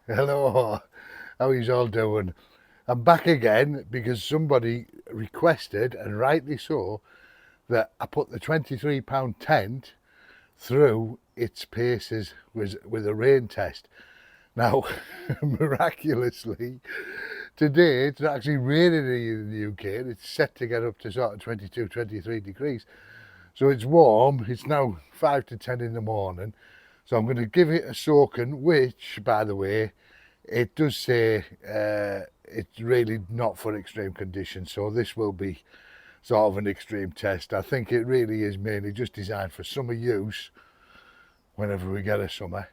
Hello, how is all doing? I'm back again because somebody requested, and rightly so, that I put the £23 tent through its paces with a rain test. Now, miraculously, today it's actually raining in the UK and it's set to get up to sort of 22, 23 degrees. So it's warm, it's now 5 to 10 in the morning. So I'm going to give it a soaking, which, by the way, it does say it's really not for extreme conditions, so this will be sort of an extreme test. I think it really is mainly just designed for summer use whenever we get a summer.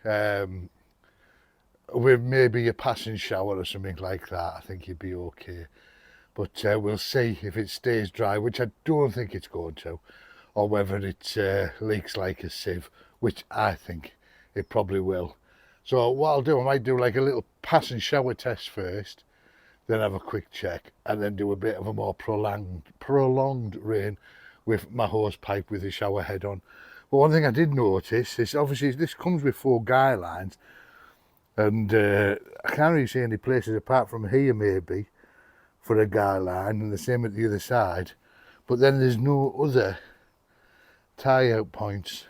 With maybe a passing shower or something like that, I think you'd be okay. But we'll see if it stays dry, which I don't think it's going to, or whether it leaks like a sieve, which I think it probably will. So what I'll do, I might do like a little pass and shower test first, then have a quick check, and then do a bit of a more prolonged rain with my hose pipe with the shower head on. But one thing I did notice is obviously this comes with 4 guy lines, and I can't really see any places apart from here maybe for a guy line, and the same at the other side. But then there's no other tie out points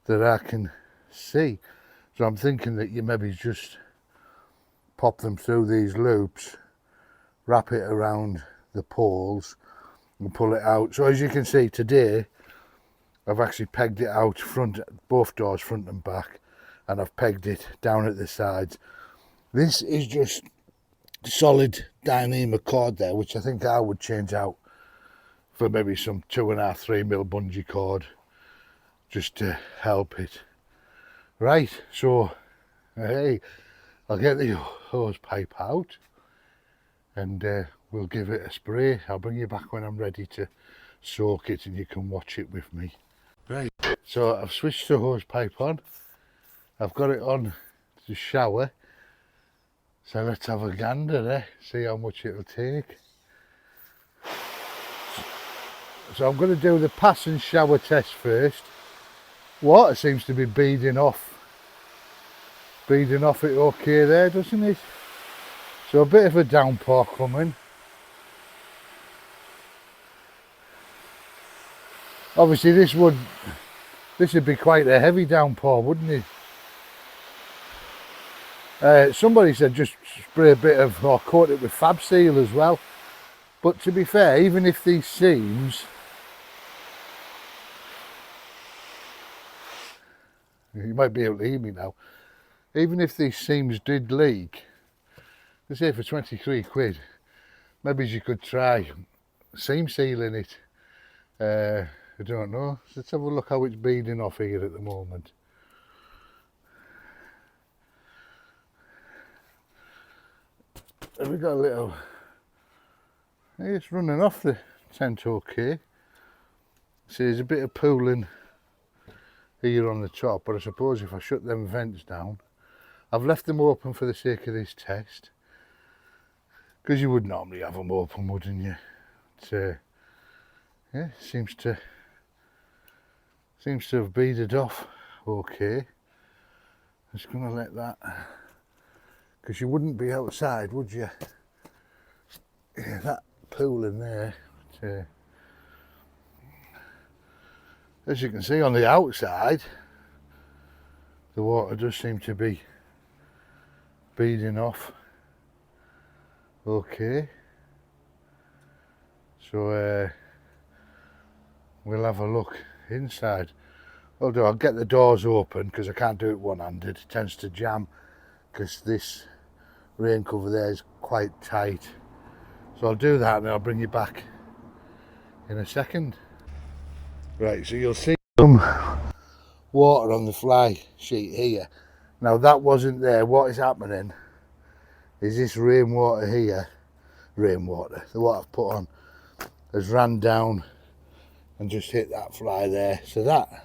that I can see. So I'm thinking that you maybe just pop them through these loops, wrap it around the poles and pull it out. So as you can see today, I've actually pegged it out front, both doors, front and back, and I've pegged it down at the sides. This is just solid Dyneema cord there, which I think I would change out for maybe some 2.5, 3 mil bungee cord, just to help it. Right, so hey, I'll get the hose pipe out and we'll give it a spray. I'll bring you back when I'm ready to soak it and you can watch it with me. Right, so I've switched the hose pipe on. I've got it on to shower. So let's have a gander there, see how much it'll take. So I'm going to do the pass and shower test first. Water seems to be beading off it okay there, doesn't it? So a bit of a downpour coming. Obviously this would be quite a heavy downpour, wouldn't it? Somebody said just spray a bit of, or coat it with Fab Seal as well. But to be fair, even if these seams, you might be able to hear me now, even if these seams did leak, let's say for 23 quid, maybe you could try seam sealing it. I don't know. Let's have a look how it's beading off here at the moment. Have we got a little... It's running off the tent okay. See, there's a bit of pooling here on the top, but I suppose if I shut them vents down, I've left them open for the sake of this test, because you would normally have them open, wouldn't you? But, yeah, seems to have beaded off okay. Just gonna let that, because you wouldn't be outside, would you? Yeah, that pool in there. But, as you can see on the outside, the water does seem to be beading off okay. So we'll have a look inside. I'll get the doors open because I can't do it one-handed. It tends to jam because this rain cover there is quite tight. So I'll do that and then I'll bring you back in a second. Right, so you'll see some water on the fly sheet here. Now that wasn't there. What is happening is this rainwater here, the water I've put on, has ran down and just hit that fly there. So that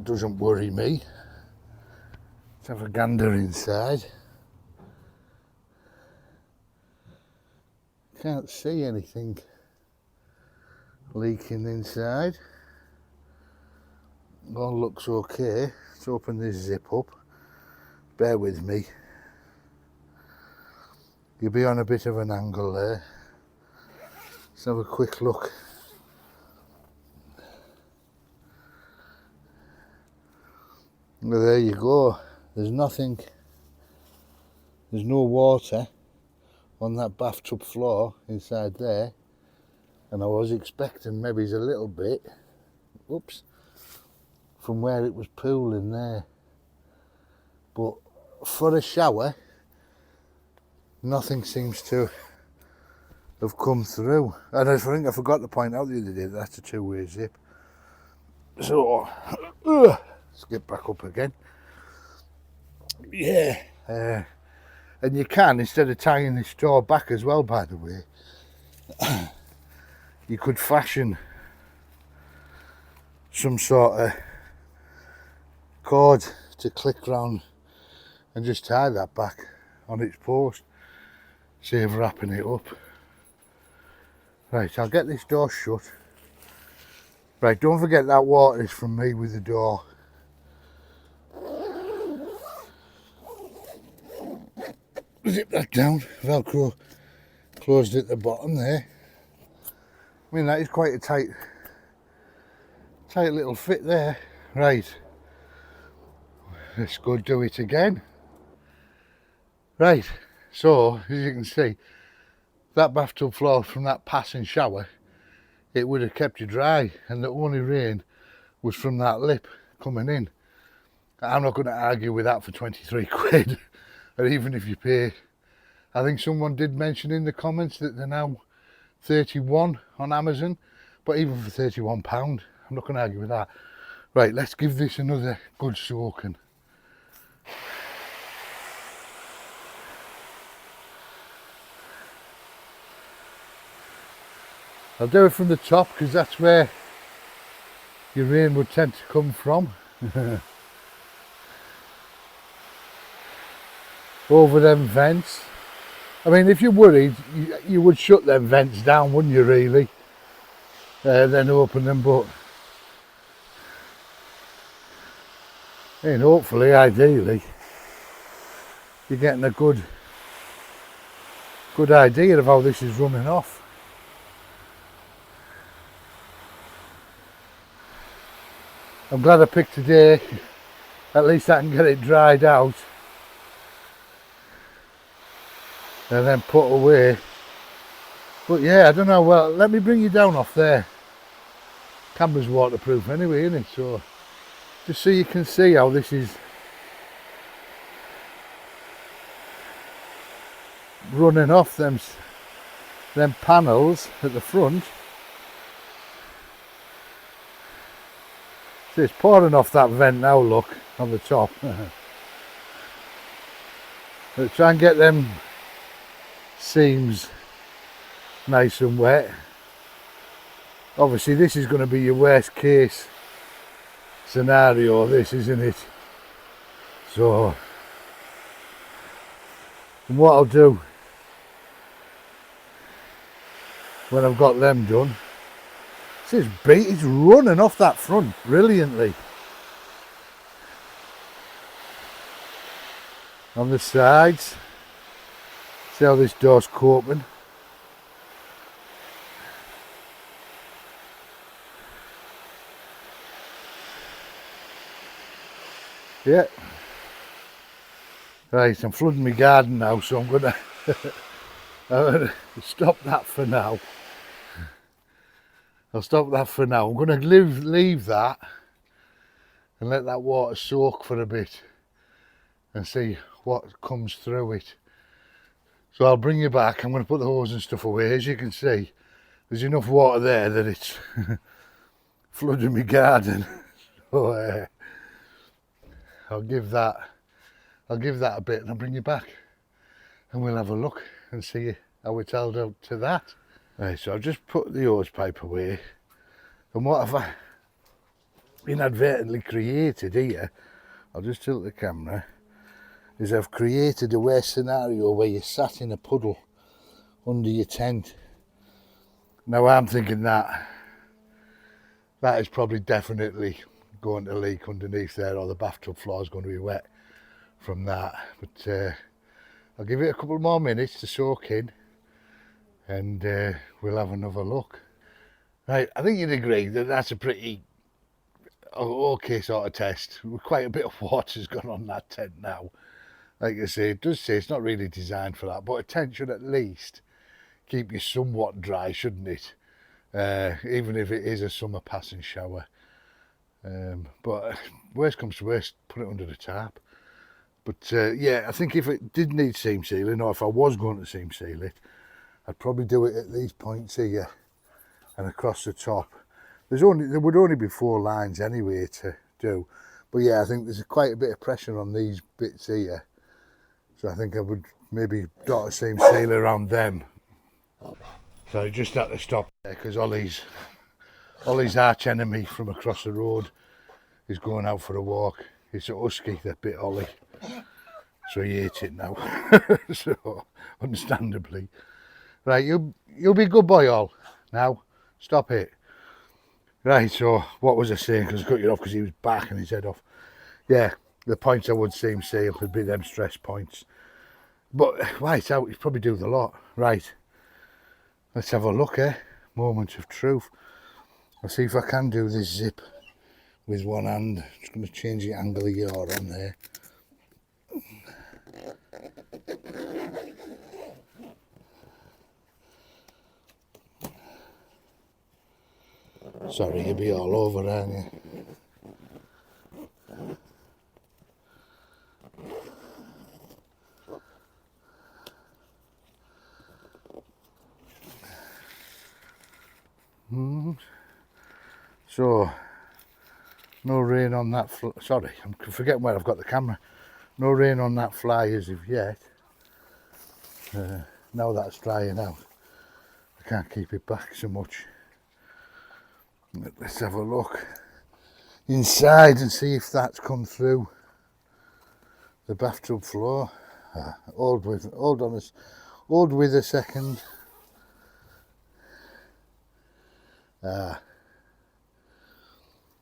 doesn't worry me. Let's have a gander inside. Can't see anything leaking inside. All looks okay. Let's open this zip up. bear with me. You'll be on a bit of an angle there. Let's have a quick look. Well, there you go. There's nothing, there's no water on that bathtub floor inside there, and I was expecting maybe a little bit, oops, from where it was pooling there, but for a shower nothing seems to have come through. And I think I forgot to point out the other day that's a two-way zip, so let's get back up again. Yeah, and you can, instead of tying this door back as well, by the way, you could fashion some sort of cord to click round and just tie that back on its post, save wrapping it up. Right, I'll get this door shut. Right, don't forget that water is from me with the door. Zip that down, Velcro closed at the bottom there. I mean, that is quite a tight little fit there. Right, let's go do it again. Right, so as you can see, that bathtub floor from that passing shower, it would have kept you dry, and the only rain was from that lip coming in. I'm not going to argue with that for 23 quid. Or even if you pay, I think someone did mention in the comments that they're now 31 on Amazon, but even for £31, I'm not going to argue with that. Right, let's give this another good soaking. I'll do it from the top because that's where your rain would tend to come from. Over them vents. I mean, if you're worried, you would shut them vents down, wouldn't you, really? Then open them, but and hopefully, ideally, you're getting a good idea of how this is running off. I'm glad I picked today. At least I can get it dried out and then put away. But yeah, I don't know. Well, let me bring you down off there. Camera's waterproof anyway, isn't it? So just so you can see how this is running off them panels at the front. So it's pouring off that vent now, look, on the top. Let's try and get them seams nice and wet. Obviously this is going to be your worst case scenario, this, isn't it? So, and what I'll do when I've got them done, it's running off that front brilliantly. On the sides, see how this door's coping. Yeah. Right, I'm flooding my garden now, so I'm gonna stop that for now. I'll stop that for now. I'm going to leave that and let that water soak for a bit and see what comes through it. So I'll bring you back. I'm going to put the hose and stuff away. As you can see, there's enough water there that it's flooding my garden. So I'll give that a bit and I'll bring you back and we'll have a look and see how it's held out to that. Right, so I've just put the hose pipe away, and what have I inadvertently created here, I'll just tilt the camera, is I've created a worst scenario where you're sat in a puddle under your tent. Now I'm thinking that is probably definitely going to leak underneath there, or the bathtub floor is going to be wet from that. But I'll give it a couple more minutes to soak in, and we'll have another look. Right, I think you'd agree that that's a pretty okay sort of test. Quite a bit of water's gone on that tent now. Like I say, it does say it's not really designed for that, but a tent should at least keep you somewhat dry, shouldn't it? Even if it is a summer passing shower. But worst comes to worst, put it under the tarp. But yeah, I think if it did need seam sealing, or if I was going to seam seal it, I'd probably do it at these points here and across the top. There would only be 4 lines anyway to do. But yeah, I think there's quite a bit of pressure on these bits here. So I think I would maybe dot a seam seal around them. So I just had to stop there because Ollie's arch enemy from across the road is going out for a walk. It's a husky that bit Ollie, so he hates it now. So understandably, right, you'll be a good boy, all. Now stop it. Right, so what was I saying? Because I cut you off because he was backing his head off. Yeah, the points I would seam seal would be them stress points. But right out, you probably do the lot. Right, let's have a look, eh? Moment of truth. I'll see if I can do this zip with one hand. Just going to change the angle of your on there. Sorry, you'll be all over, aren't you? So, no rain on that, sorry, I'm forgetting where I've got the camera. No rain on that fly as of yet. Now that's drying out, I can't keep it back so much. Let's have a look inside and see if that's come through the bathtub floor. Hold with a second.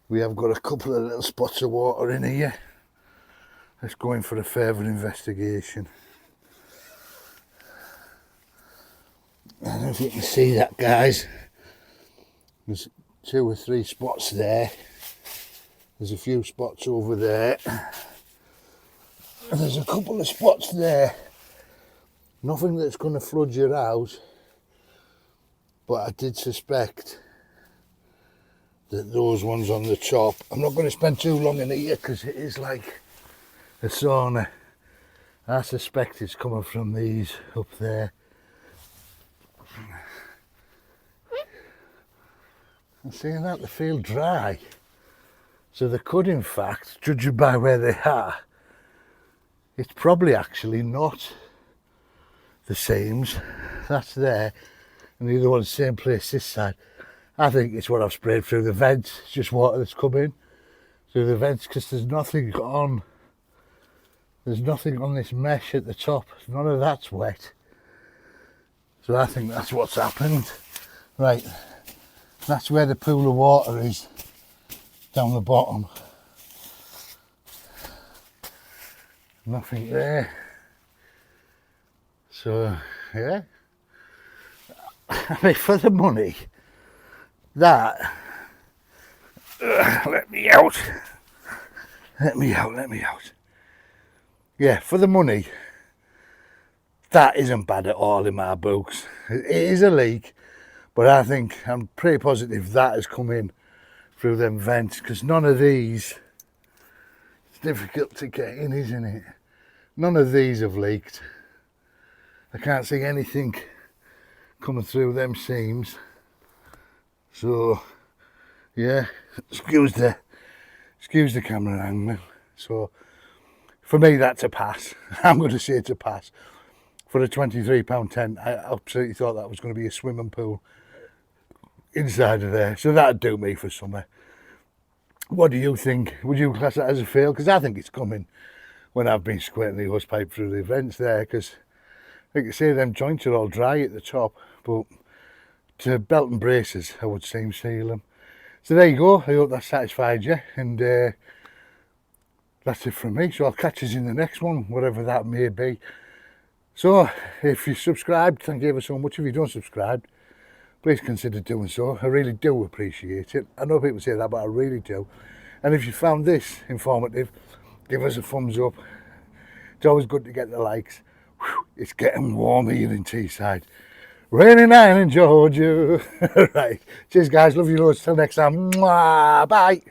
We have got a couple of little spots of water in here. Let's go in for a further investigation. I don't know if you can see that, guys. There's 2 or 3 spots there. There's a few spots over there. And there's a couple of spots there. Nothing that's going to flood you out. But I did suspect that those ones on the top, I'm not going to spend too long in here because it is like a sauna. I suspect it's coming from these up there. I'm seeing that they feel dry. So they could, in fact, judging by where they are, it's probably actually not the seams. That's there. And the other one's same place this side. I think it's what I've sprayed through the vents. It's just water that's come in through the vents because there's nothing on. There's nothing on this mesh at the top. None of that's wet. So I think that's what's happened. Right, that's where the pool of water is, down the bottom. Nothing there. So, yeah. I mean, for the money, that, let me out. Yeah, for the money, that isn't bad at all in my books. It is a leak, but I think, I'm pretty positive that has come in through them vents, because none of these, it's difficult to get in, isn't it? None of these have leaked. I can't see anything coming through them seams. So, yeah, excuse the camera angle. So, for me, that's a pass. I'm going to say it's a pass. For a £23 tent, I absolutely thought that was going to be a swimming pool inside of there. So that'd do me for summer. What do you think? Would you class that as a fail? Because I think it's coming when I've been squirting the hose pipe through the vents there. Because, like you say, them joints are all dry at the top. But to belt and braces, I would seam seal them. So there you go. I hope that satisfied you. And that's it from me. So I'll catch you in the next one, whatever that may be. So if you subscribed, thank you ever so much. If you don't subscribe, please consider doing so. I really do appreciate it. I know people say that, but I really do. And if you found this informative, give us a thumbs up. It's always good to get the likes. Whew, it's getting warm here in Teesside. Raining night in Georgia. Right. Cheers, guys. Love you loads. Till next time. Mwah. Bye.